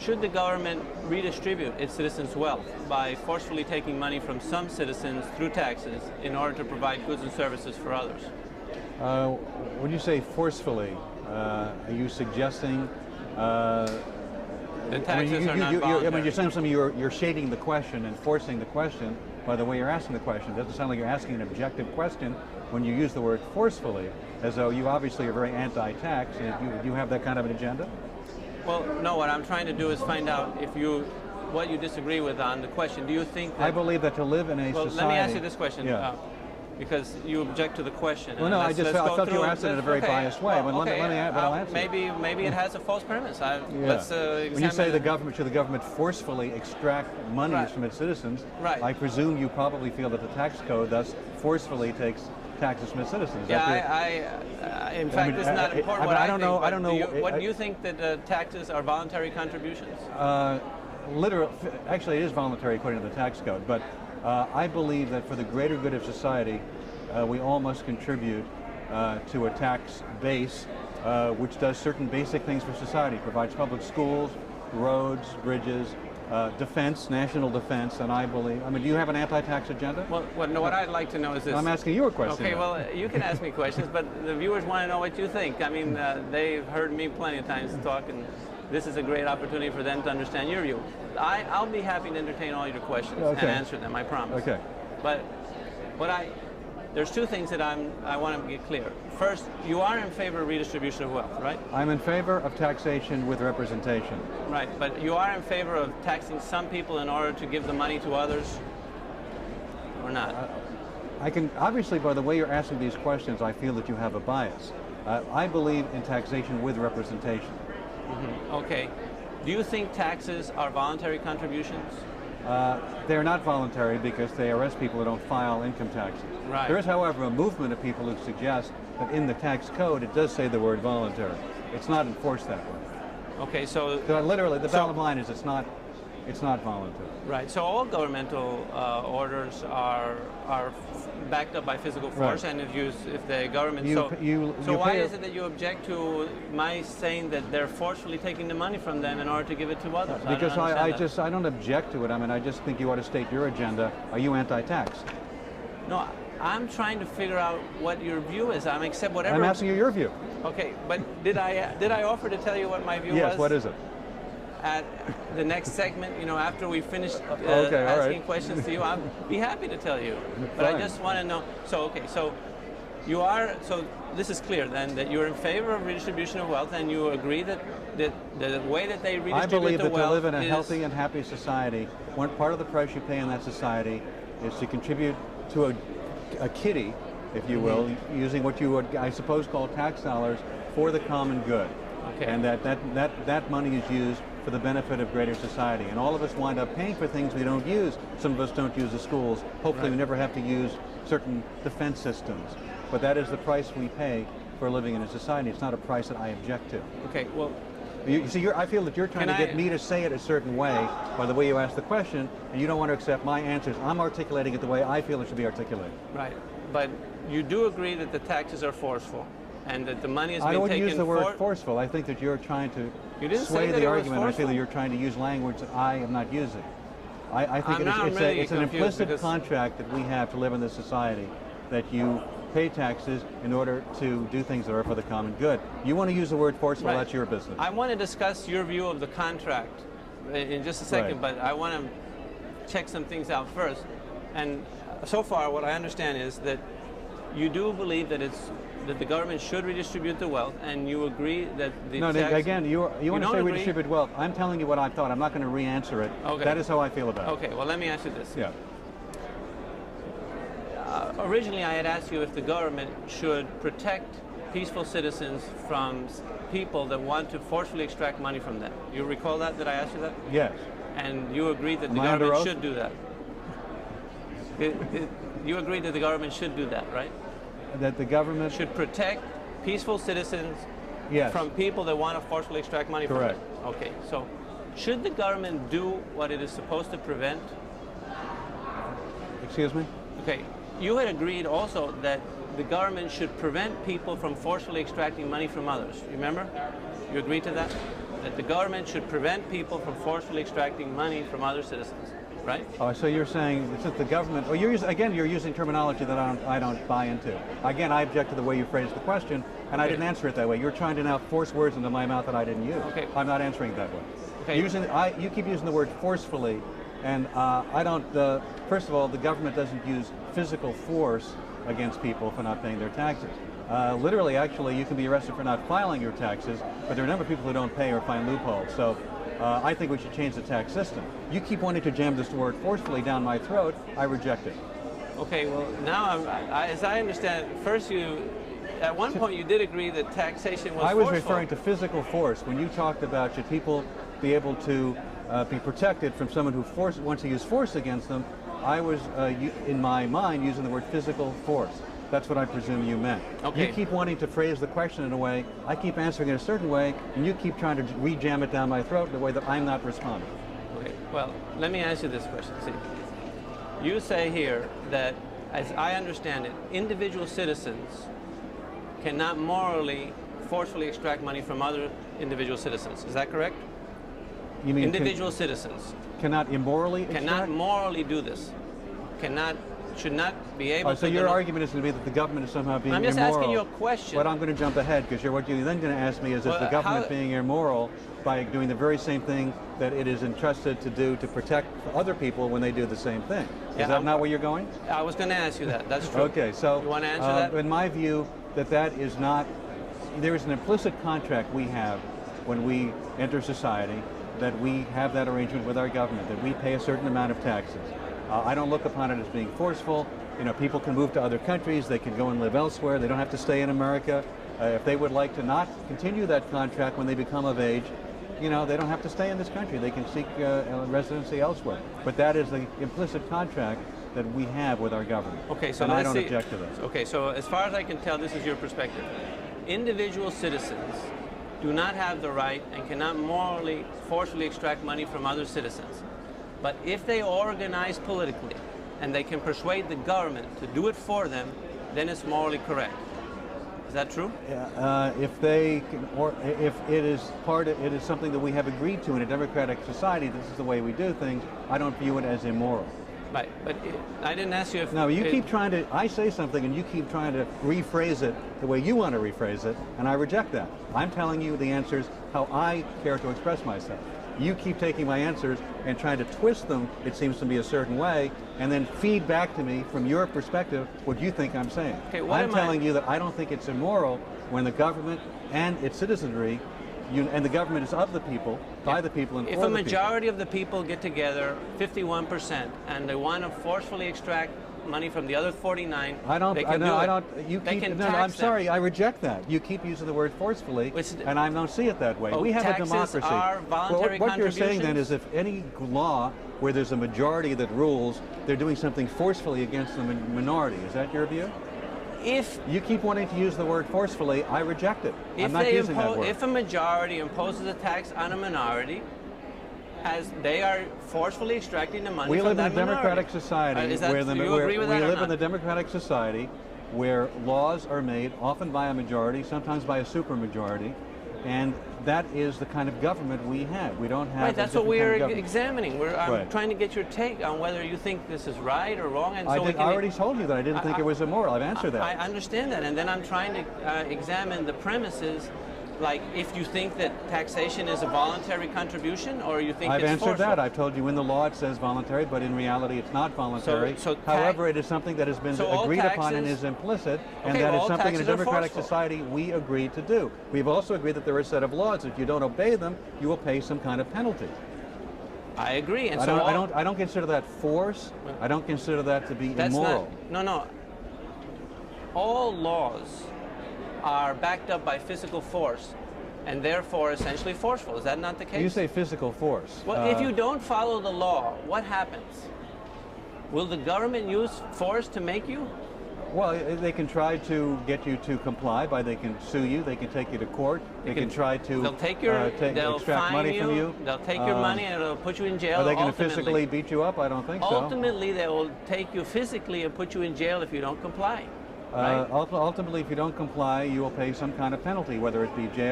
should the government redistribute its citizens' wealth by forcefully taking money from some citizens through taxes in order to provide goods and services for others? When you say forcefully, are you suggesting the taxes are not voluntary? You're shading the question and forcing the question by the way you're asking the question. It doesn't sound like you're asking an objective question when you use the word forcefully, as though you obviously are very anti-tax. And do you have that kind of an agenda? Well, no, what I'm trying to do is find out what you disagree with on the question. Do you think that... I believe that to live in a society... Let me ask you this question. Yeah. Because you object to the question. Well, no, I thought you were asking it in a very biased way. Well, let me answer. Maybe it has a false premise. Let's examine. When you say should the government forcefully extract monies from its citizens, I presume you probably feel that the tax code thus forcefully takes taxes from its citizens. In fact, it's not important what I think. I don't know. What do you think that taxes are voluntary contributions? Actually, it is voluntary according to the tax code, but I believe that for the greater good of society, we all must contribute to a tax base which does certain basic things for society, provides public schools, roads, bridges, defense, national defense, and I believe, do you have an anti-tax agenda? Well, what I'd like to know is this. I'm asking you a question. Okay, well, you can ask me questions, but the viewers want to know what you think. They've heard me plenty of times talk, and this is a great opportunity for them to understand your view. I'll be happy to entertain all your questions and answer them, I promise. Okay. But there's two things that I want to get clear. First, you are in favor of redistribution of wealth, right? I'm in favor of taxation with representation. Right, but you are in favor of taxing some people in order to give the money to others, or not? I can, obviously, by the way you're asking these questions, I feel that you have a bias. I believe in taxation with representation. Mm-hmm. Okay. Do you think taxes are voluntary contributions? They're not voluntary because they arrest people who don't file income taxes. Right. There is, however, a movement of people who suggest that in the tax code it does say the word voluntary. It's not enforced that way. Okay, so literally, the bottom line is it's not voluntary. Right. So all governmental orders are backed up by physical force, right. And if the government why is it that you object to my saying that they're forcefully taking the money from them in order to give it to others? Because I don't object to it. I just think you ought to state your agenda. Are you anti-tax? No, I'm trying to figure out what your view is. I'm asking you your view. Okay, but did I offer to tell you what my view was? Yes. What is it? At the next segment, after we finish asking questions to you, I'll be happy to tell you. But I just want to know. So this is clear then that you're in favor of redistribution of wealth, and you agree that the way that they redistribute the wealth I believe that to live in a healthy and happy society, one part of the price you pay in that society is to contribute to a kitty, if you will, using what you would, I suppose, call tax dollars for the common good. Okay. And that money is used for the benefit of greater society. And all of us wind up paying for things we don't use. Some of us don't use the schools. Hopefully we never have to use certain defense systems. But that is the price we pay for living in a society. It's not a price that I object to. Okay, well... You see, I feel that you're trying to get me to say it a certain way by the way you ask the question, and you don't want to accept my answers. I'm articulating it the way I feel it should be articulated. Right, but you do agree that the taxes are forceful, and that the money has been taken... I don't use the word forceful. I think that you're trying to sway the argument. I feel that you're trying to use language that I am not using. I think it's an implicit contract that we have to live in this society, that you pay taxes in order to do things that are for the common good. You want to use the word forceful, that's your business. I want to discuss your view of the contract in just a second, but I want to check some things out first. And so far, what I understand is that you do believe that the government should redistribute the wealth, and you agree that the again, you want to say redistribute wealth. I'm telling you what I thought. I'm not going to re-answer it. Okay. That is how I feel about it. Okay, well, let me ask you this. Yeah. Originally, I had asked you if the government should protect peaceful citizens from people that want to forcefully extract money from them. You recall that? Did I ask you that? Yes. And you agreed that the government should do that? You agreed that the government should do that, right? That the government should protect peaceful citizens from people that want to forcefully extract money from them. Okay, so should the government do what it is supposed to prevent? Excuse me? Okay, you had agreed also that the government should prevent people from forcefully extracting money from others. Remember? You agree to that? That the government should prevent people from forcefully extracting money from other citizens, right? Oh, so you're saying it's that the government, well, you're using terminology that I don't buy into. Again, I object to the way you phrased the question, and I didn't answer it that way. You're trying to now force words into my mouth that I didn't use. Okay. I'm not answering it that way. Okay. You keep using the word forcefully, and I don't, first of all, the government doesn't use physical force against people for not paying their taxes. Literally, actually, you can be arrested for not filing your taxes, but there are a number of people who don't pay or find loopholes. So I think we should change the tax system. You keep wanting to jam this word forcefully down my throat, I reject it. Okay, well, now, as I understand it, first at one point you did agree that taxation was I was forceful. referring to physical force. When you talked about should people be able to be protected from someone who wants to use force against them, I was, in my mind, using the word physical force. That's what I presume you meant. Okay. You keep wanting to phrase the question in a way, I keep answering it a certain way, and you keep trying to re-jam it down my throat in a way that I'm not responding. Okay, well, let me ask you this question. See, you say here that, as I understand it, individual citizens cannot morally, forcefully extract money from other individual citizens. Is that correct? You mean individual citizens cannot immorally extract? Cannot morally do this. Should not be able to. So your argument is going to be that the government is somehow being immoral. I'm just asking you a question. But I'm going to jump ahead, because what you're then going to ask me is the government being immoral by doing the very same thing that it is entrusted to do to protect other people when they do the same thing. Is that not where you're going? I was going to ask you that. That's true. Okay, so you want to answer that? In my view, that is not. There is an implicit contract we have when we enter society, that we have that arrangement with our government, that we pay a certain amount of taxes. I don't look upon it as being forceful. You know, people can move to other countries, they can go and live elsewhere, they don't have to stay in America. If they would like to not continue that contract when they become of age, you know, they don't have to stay in this country, they can seek residency elsewhere. But that is the implicit contract that we have with our government. Okay, so and I don't object to that. Okay, so as far as I can tell, this is your perspective. Individual citizens do not have the right and cannot morally, forcefully extract money from other citizens. But if they organize politically and they can persuade the government to do it for them, then it's morally correct. Is that true? If they can, or if it is it is something that we have agreed to in a democratic society, this is the way we do things, I don't view it as immoral. Right, but I didn't ask you if... No, you keep trying to, I say something and you keep trying to rephrase it the way you want to rephrase it, and I reject that. I'm telling you the answers how I care to express myself. You keep taking my answers and trying to twist them, it seems to be a certain way, and then feed back to me from your perspective what you think I'm saying. Okay, I'm telling you that I don't think it's immoral when the government and its citizenry, and the government is of the people, by the people, and for the people. If a majority of the people get together, 51%, and they want to forcefully extract money from the other 49, they can do it. I'm sorry, I reject that. You keep using the word forcefully, and I don't see it that way. We have a democracy. Are voluntary what you're saying then is if any law where there's a majority that rules, they're doing something forcefully against the minority. Is that your view? If you keep wanting to use the word forcefully, I reject it. I'm not using that word. If a majority imposes a tax on a minority, as they are forcefully extracting the money we from live that in a democratic society where laws are made often by a majority, sometimes by a supermajority, and that is the kind of government we have. We don't have. Right, that's what we're examining. I'm trying to get your take on whether you think this is right or wrong. And I already told you that I didn't think it was immoral. I've answered that. I understand that, and then I'm trying to examine the premises. Like, if you think that taxation is a voluntary contribution, or you think it's forceful. I've answered that. I've told you in the law it says voluntary, but in reality it's not voluntary. However, it is something that has been agreed upon and is implicit, and that is something in a democratic society we agree to do. We've also agreed that there are a set of laws. If you don't obey them, you will pay some kind of penalty. I agree. And I don't consider that force. I don't consider that to be immoral. No. All laws are backed up by physical force and therefore essentially forceful. Is that not the case? You say physical force. Well, if you don't follow the law, what happens? Will the government use force to make you? Well, they can try to get you to comply they can sue you, they can take you to court, they can try to extract money from you. They'll take your money and it'll put you in jail. Are they going to physically beat you up? I don't think so. Ultimately, they will take you physically and put you in jail if you don't comply. Right? Ultimately, if you don't comply, you will pay some kind of penalty, whether it be jail